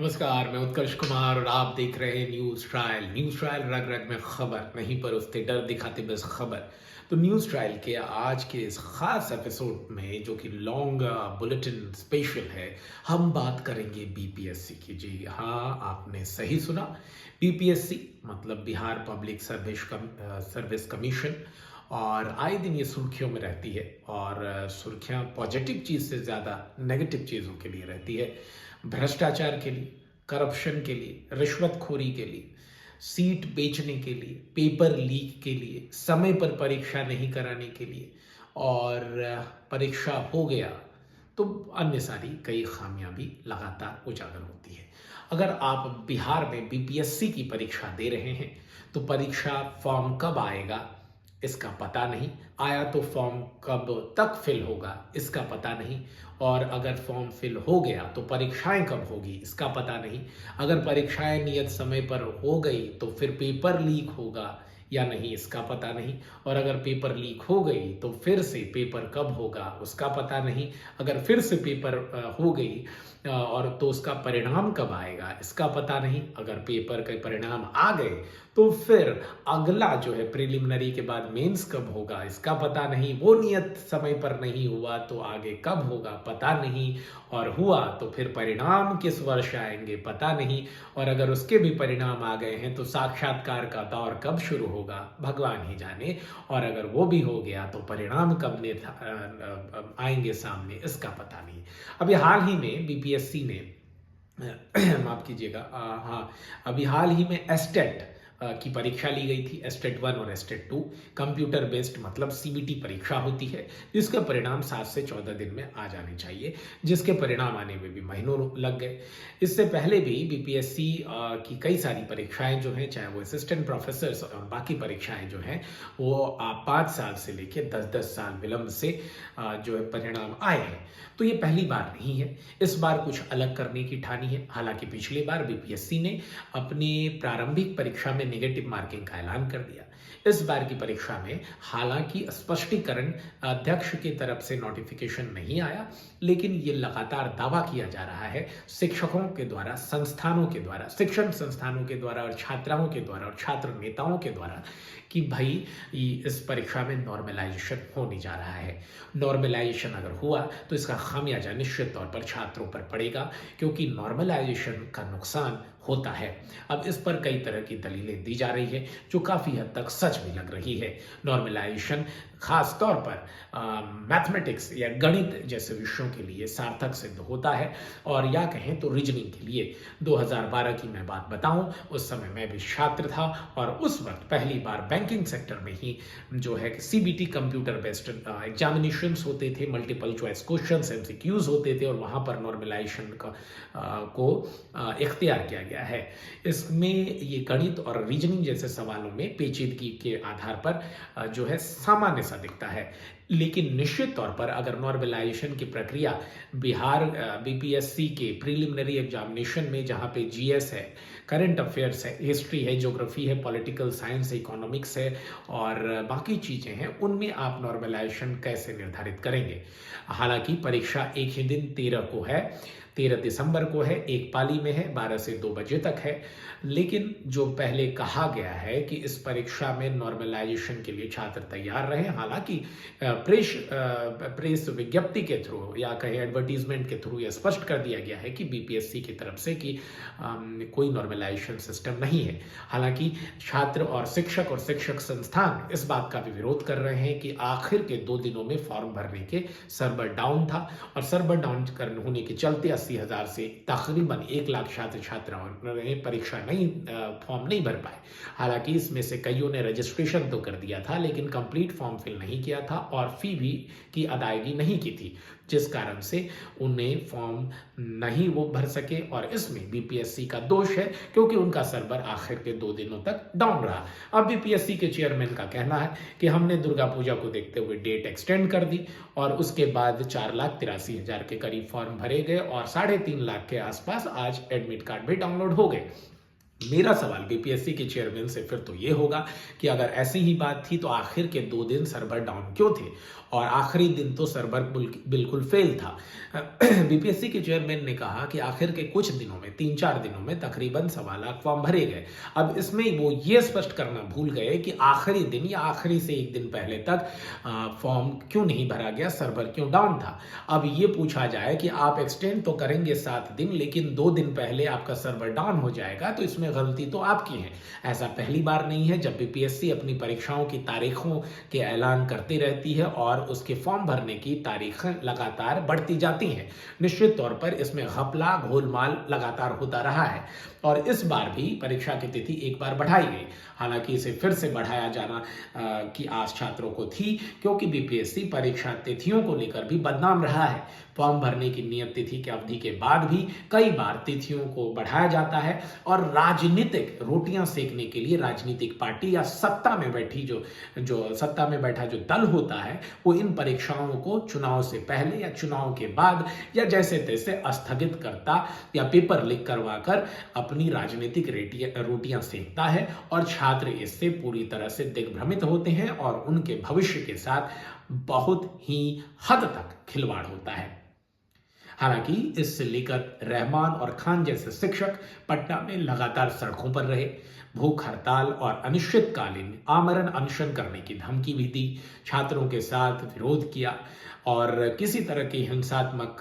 नमस्कार, मैं उत्कर्ष कुमार और आप देख रहे हैं न्यूज़ ट्रायल। न्यूज़ ट्रायल रग रग में खबर नहीं परोसते डर दिखाते बस खबर। तो न्यूज़ ट्रायल के आज के इस खास एपिसोड में जो कि लॉन्ग बुलेटिन स्पेशल है, हम बात करेंगे बीपीएससी की। जी हाँ, आपने सही सुना। बीपीएससी मतलब बिहार पब्लिक सर्विस कमीशन। और आए दिन ये सुर्खियों में रहती है और सुर्खियाँ पॉजिटिव चीज़ से ज़्यादा नेगेटिव चीज़ों के लिए रहती है। भ्रष्टाचार के लिए, करप्शन के लिए, रिश्वतखोरी के लिए, सीट बेचने के लिए, पेपर लीक के लिए, समय पर परीक्षा नहीं कराने के लिए और परीक्षा हो गया तो अन्य सारी कई खामियां भी लगातार उजागर होती है। अगर आप बिहार में बीपीएससी की परीक्षा दे रहे हैं तो परीक्षा फॉर्म कब आएगा इसका पता नहीं, आया तो फॉर्म कब तक फिल होगा इसका पता नहीं, और अगर फॉर्म फिल हो गया तो परीक्षाएं कब होगी इसका पता नहीं। अगर परीक्षाएं नियत समय पर हो गई तो फिर पेपर लीक होगा या नहीं इसका पता नहीं, और अगर पेपर लीक हो गई तो फिर से पेपर कब होगा उसका पता नहीं। अगर फिर से पेपर हो गई और तो उसका परिणाम कब आएगा इसका पता नहीं। अगर पेपर के परिणाम आ गए तो फिर अगला जो है प्रिलिमिनरी के बाद मेंस कब होगा इसका पता नहीं। वो नियत समय पर नहीं हुआ तो आगे कब होगा पता नहीं, और हुआ तो फिर परिणाम किस वर्ष आएंगे पता नहीं। और अगर उसके भी परिणाम आ गए हैं तो साक्षात्कार का दौर कब शुरू होगा भगवान ही जाने, और अगर वो भी हो गया तो परिणाम कब आएंगे सामने इसका पता नहीं। अभी हाल ही में बीपीएससी ने माफ कीजिएगा, हाँ, अभी हाल ही में एस्टेट की परीक्षा ली गई थी। एस्टेट 1 और एस्टेट 2 कंप्यूटर बेस्ड मतलब सीबीटी परीक्षा होती है, जिसका परिणाम 7 से 14 दिन में आ जाने चाहिए, जिसके परिणाम आने में भी महीनों लग गए। इससे पहले भी बीपीएससी की कई सारी परीक्षाएं जो हैं, चाहे वो असिस्टेंट प्रोफेसर और बाकी परीक्षाएं जो हैं, वो 5 साल से लेकर 10-10 साल विलंब से जो है परिणाम आए हैं। तो ये पहली बार नहीं है, इस बार कुछ अलग करने की ठानी है। हालांकि पिछली बार बीपीएससी ने अपनी प्रारंभिक परीक्षा में नेगेटिव मार्किंग का ऐलान कर दिया। इस बार की परीक्षा में हालांकि स्पष्टीकरण अध्यक्ष की तरफ से नोटिफिकेशन नहीं आया, लेकिन ये लगातार दावा किया जा रहा है शिक्षकों के द्वारा, संस्थानों के द्वारा, शिक्षण संस्थानों के द्वारा और छात्राओं के द्वारा और छात्र नेताओं के द्वारा कि भाई इस परीक्षा में नॉर्मलाइजेशन होने जा रहा है। नॉर्मलाइजेशन अगर हुआ तो इसका खामियाजा निश्चित तौर पर छात्रों पर पड़ेगा, क्योंकि नॉर्मलाइजेशन का नुकसान होता है। अब इस पर कई तरह की दलीलें दी जा रही है जो काफ़ी हद तक सच भी लग रही है। नॉर्मलाइजेशन खास तौर पर मैथमेटिक्स या गणित जैसे विषयों के लिए सार्थक सिद्ध होता है, और या कहें तो रीजनिंग के लिए। 2012 की मैं बात बताऊं, उस समय मैं भी छात्र था और उस वक्त पहली बार बैंकिंग सेक्टर में ही जो है सीबीटी कंप्यूटर बेस्ड एग्जामिनेशंस होते थे, मल्टीपल चॉइस क्वेश्चंस एमसीक्यूज होते थे, और वहां पर नॉर्मलाइजेशन को इख्तियार किया गया है। इसमें ये गणित और रीजनिंग जैसे सवालों में पेचीदगी के आधार पर जो है सामान्य सा दिखता है, लेकिन निश्चित तौर पर अगर नॉर्मलाइजेशन की प्रक्रिया बिहार बीपीएससी के प्रीलिमिनरी एग्जामिनेशन में, जहां पे जीएस है, करंट अफेयर्स है, हिस्ट्री है, ज्योग्राफी है, पॉलिटिकल साइंस है, इकोनॉमिक्स है और बाकी चीजें हैं, उनमें आप नॉर्मलाइजेशन कैसे निर्धारित करेंगे। हालांकि परीक्षा एक ही दिन 13 को है, 13 दिसंबर को है, एक पाली में है, 12 से 2 बजे तक है। लेकिन जो पहले कहा गया है कि इस परीक्षा में नॉर्मलाइजेशन के लिए छात्र तैयार रहे, हालांकि प्रेस विज्ञप्ति के थ्रू या कहीं एडवर्टीजमेंट के थ्रू यह स्पष्ट कर दिया गया है कि बीपीएससी की तरफ से कि कोई नॉर्मलाइजेशन सिस्टम नहीं है। हालांकि छात्र और शिक्षक संस्थान इस बात का भी विरोध कर रहे हैं कि आखिर के 2 दिनों में फॉर्म भरने के सर्वर डाउन था, और सर्वर डाउन होने के चलते 80,000 से तकरीबन 1 लाख छात्र छात्राओं ने परीक्षा फॉर्म नहीं भर पाए। हालांकि इसमें से कईयों ने रजिस्ट्रेशन तो कर दिया था, लेकिन कंप्लीट फॉर्म फिल नहीं किया था और फी भी की अदायगी नहीं की थी, जिस कारण से उन्हें फॉर्म नहीं वो भर सके। और इसमें बीपीएससी का दोष है, क्योंकि उनका सर्वर आखिर के 2 दिनों तक डाउन रहा। अब बीपीएससी के चेयरमैन का कहना है कि हमने दुर्गा पूजा को देखते हुए डेट एक्सटेंड कर दी, और उसके बाद 4,83,000 के करीब फॉर्म भरे गए और 3.5 लाख के आसपास आज एडमिट कार्ड भी डाउनलोड हो गए। मेरा सवाल बीपीएससी के चेयरमैन से फिर तो ये होगा कि अगर ऐसी ही बात थी तो आखिर के 2 दिन सर्वर डाउन क्यों थे, और आखिरी दिन तो सर्वर बिल्कुल फेल था। बीपीएससी के चेयरमैन ने कहा कि आखिर के कुछ दिनों में 3-4 दिनों में तकरीबन 1.25 लाख फॉर्म भरे गए। अब इसमें वो ये स्पष्ट करना भूल गए कि आखिरी दिन या आखिरी से 1 दिन पहले तक फॉर्म क्यों नहीं भरा गया, सर्वर क्यों डाउन था। अब ये पूछा जाए कि आप एक्सटेंड तो करेंगे 7 दिन, लेकिन 2 दिन पहले आपका सर्वर डाउन हो जाएगा, तो इसमें गलती तो आपकी है। ऐसा पहली बार नहीं है जब बीपीएससी अपनी परीक्षाओं की तारीखों के ऐलान करती रहती है और उसके फॉर्म भरने की तारीखें लगातार बढ़ती जाती हैं। निश्चित तौर पर इसमें घपला गोलमाल लगातार होता रहा है और इस बार भी परीक्षा की तिथि एक बार बढ़ाई गई। हालांकि इसे फिर से बढ़ाया जाना की आस छात्रों को थी, क्योंकि बीपीएससी परीक्षा तिथियों को लेकर भी बदनाम रहा है। फॉर्म भरने की नियत तिथि की अवधि के बाद भी कई बार तिथियों को बढ़ाया जाता है और राजनीतिक रोटियां सेकने के लिए राजनीतिक पार्टी या सत्ता में बैठी जो सत्ता में बैठा जो दल होता है, वो इन परीक्षाओं को चुनाव से पहले या चुनाव के बाद या जैसे तैसे स्थगित करता या पेपर लीक करवाकर अपनी राजनीतिक रोटियां सेकता है और छात्र इससे पूरी तरह से दिग्भ्रमित होते हैं और उनके भविष्य के साथ बहुत ही हद तक खिलवाड़ होता है। हालांकि इससे लेकर रहमान और खान जैसे शिक्षक पटना में लगातार सड़कों पर रहे, भूख हड़ताल और अनिश्चितकालीन आमरण अनशन करने की धमकी भी दी, छात्रों के साथ विरोध किया और किसी तरह की हिंसात्मक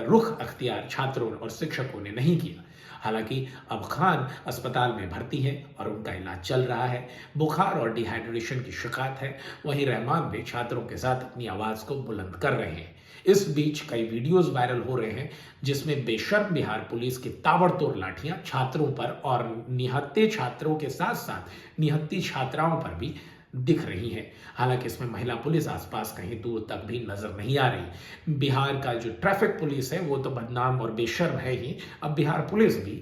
रुख अख्तियार छात्रों और शिक्षकों ने नहीं किया। हालांकि अब खान अस्पताल में भर्ती है और उनका इलाज चल रहा है। बुखार और डिहाइड्रेशन की शिकायत है। वहीं रहमान भी छात्रों के साथ अपनी आवाज को बुलंद कर रहे हैं। इस बीच कई वीडियोस वायरल हो रहे हैं जिसमें बेशर्म बिहार पुलिस की ताबड़तोड़ लाठियां छात्रों पर और निहत्थे छात्रों के साथ साथ निहत्थी छात्राओं पर भी दिख रही है। हालांकि इसमें महिला पुलिस आसपास कहीं दूर तक भी नजर नहीं आ रही। बिहार का जो ट्रैफिक पुलिस है वो तो बदनाम और बेशर्म है ही, अब बिहार पुलिस भी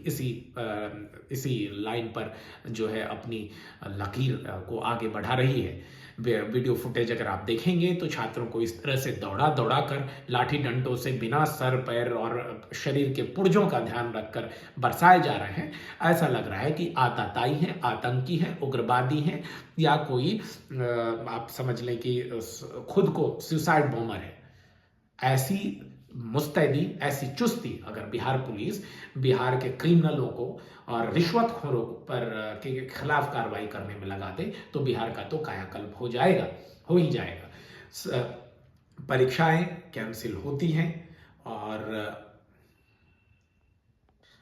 इसी लाइन पर जो है अपनी लकीर को आगे बढ़ा रही है। वीडियो फुटेज अगर आप देखेंगे तो छात्रों को इस तरह से दौड़ा दौड़ा कर लाठी डंडों से बिना सर पैर और शरीर के पुर्जों का ध्यान रखकर बरसाए जा रहे हैं। ऐसा लग रहा है कि आतताई हैं, आतंकी हैं, उग्रवादी हैं या कोई आप समझ लें कि खुद को सुसाइड बॉम्बर है। ऐसी मुस्तैदी, ऐसी चुस्ती अगर बिहार पुलिस बिहार के क्रिमिनलों को और रिश्वतखोरों पर के खिलाफ कार्रवाई करने में लगा दे तो बिहार का तो कायाकल्प हो ही जाएगा। परीक्षाएं कैंसिल होती हैं और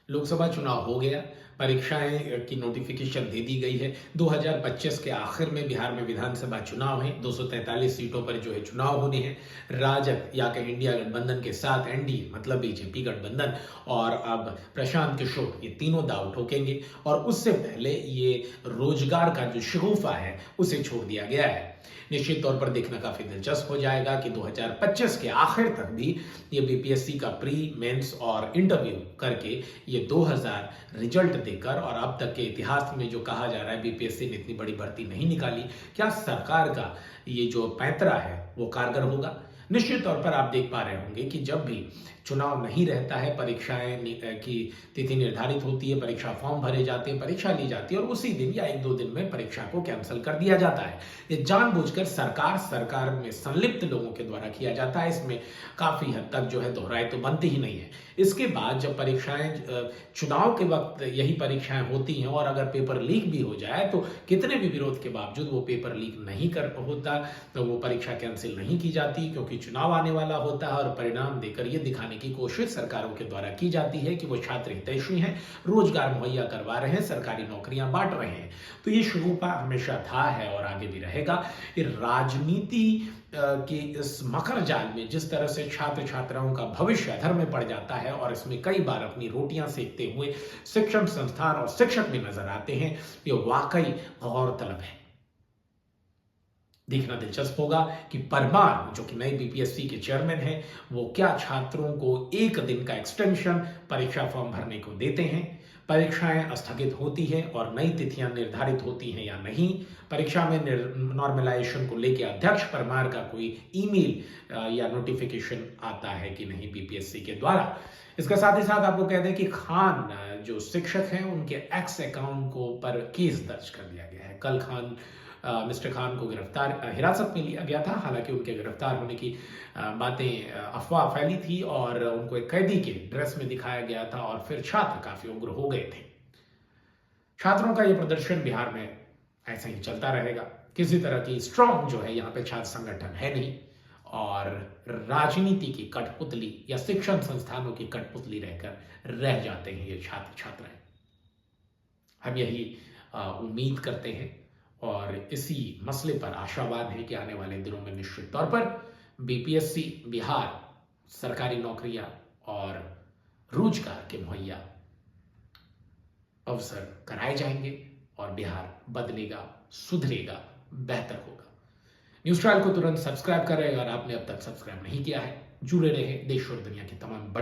लोकसभा चुनाव हो गया, परीक्षाएं की नोटिफिकेशन दे दी गई है। 2025 के आखिर में बिहार में विधानसभा चुनाव है। 243 सीटों पर जो है चुनाव होने हैं। राजद या कहीं इंडिया गठबंधन के साथ एनडीए मतलब बीजेपी गठबंधन और अब प्रशांत किशोर, ये तीनों दांव ठोकेंगे और उससे पहले ये रोजगार का जो शगुफा है उसे छोड़ दिया गया है। निश्चित तौर पर देखना काफी दिलचस्प हो जाएगा कि 2025 के आखिर तक भी ये बीपीएससी का प्री, मेंस और इंटरव्यू करके ये 2000 रिजल्ट देकर और अब तक के इतिहास में जो कहा जा रहा है बीपीएससी ने इतनी बड़ी भर्ती नहीं निकाली, क्या सरकार का ये जो पैंतरा है वो कारगर होगा? निश्चित तौर पर आप देख पा रहे होंगे कि जब भी चुनाव नहीं रहता है, परीक्षाएं की तिथि निर्धारित होती है, परीक्षा फॉर्म भरे जाते हैं, परीक्षा ली जाती है और उसी दिन या 1-2 दिन में परीक्षा को कैंसिल कर दिया जाता है। ये जानबूझकर सरकार में संलिप्त लोगों के द्वारा किया जाता है। इसमें काफी हद तक जो है दोहराए तो बनती ही नहीं है। इसके बाद जब परीक्षाएं चुनाव के वक्त यही परीक्षाएं होती हैं और अगर पेपर लीक भी हो जाए तो कितने भी विरोध के बावजूद वो पेपर लीक नहीं कर होता, तो वो परीक्षा कैंसिल नहीं की जाती क्योंकि चुनाव आने वाला होता है और परिणाम देकर ये दिखाने की कोशिश सरकारों के द्वारा की जाती है कि वो छात्र हितैषी हैं, रोजगार मुहैया करवा रहे हैं, सरकारी नौकरियां बांट रहे हैं। तो ये शगुफा हमेशा था है और आगे भी रहेगा। ये राजनीति कि इस मकर जाल में जिस तरह से छात्र छात्राओं का भविष्य अधर में पड़ जाता है और इसमें कई बार अपनी रोटियां सेकते हुए शिक्षण संस्थान और शिक्षक भी नजर आते हैं, ये वाकई गौरतलब है। देखना दिलचस्प होगा कि परमार जो कि नए बीपीएससी के चेयरमैन हैं, वो क्या छात्रों को 1 दिन का एक्सटेंशन परीक्षा फॉर्म भरने को देते हैं, परीक्षाएं स्थगित होती हैं और नई तिथियां निर्धारित होती हैं या नहीं, परीक्षा में नॉर्मलाइजेशन को लेकर अध्यक्ष परमार का कोई ईमेल या नोटिफिकेशन आता है कि नहीं बीपीएससी के द्वारा। इसके साथ ही साथ आपको कह दें कि खान जो शिक्षक हैं उनके एक्स अकाउंट को पर केस दर्ज कर दिया गया है। कल मिस्टर खान को हिरासत में लिया गया था। हालांकि उनके गिरफ्तार होने की बातें अफवाह फैली थी और उनको एक कैदी के ड्रेस में दिखाया गया था और फिर छात्र काफी उग्र हो गए थे। छात्रों का ये प्रदर्शन बिहार में ऐसे ही चलता रहेगा। किसी तरह की स्ट्रॉन्ग जो है यहाँ पे छात्र संगठन है नहीं और राजनीति की कठपुतली या शिक्षण संस्थानों की कठपुतली रहकर रह जाते हैं ये छात्र छात्राएं। हम यही उम्मीद करते हैं और इसी मसले पर आशावाद है कि आने वाले दिनों में निश्चित तौर पर बीपीएससी बिहार सरकारी नौकरियां और रोजगार के मुहैया अवसर कराए जाएंगे और बिहार बदलेगा, सुधरेगा, बेहतर होगा। न्यूज़ ट्रायल को तुरंत सब्सक्राइब करें अगर आपने अब तक सब्सक्राइब नहीं किया है। जुड़े रहे देश और दुनिया की तमाम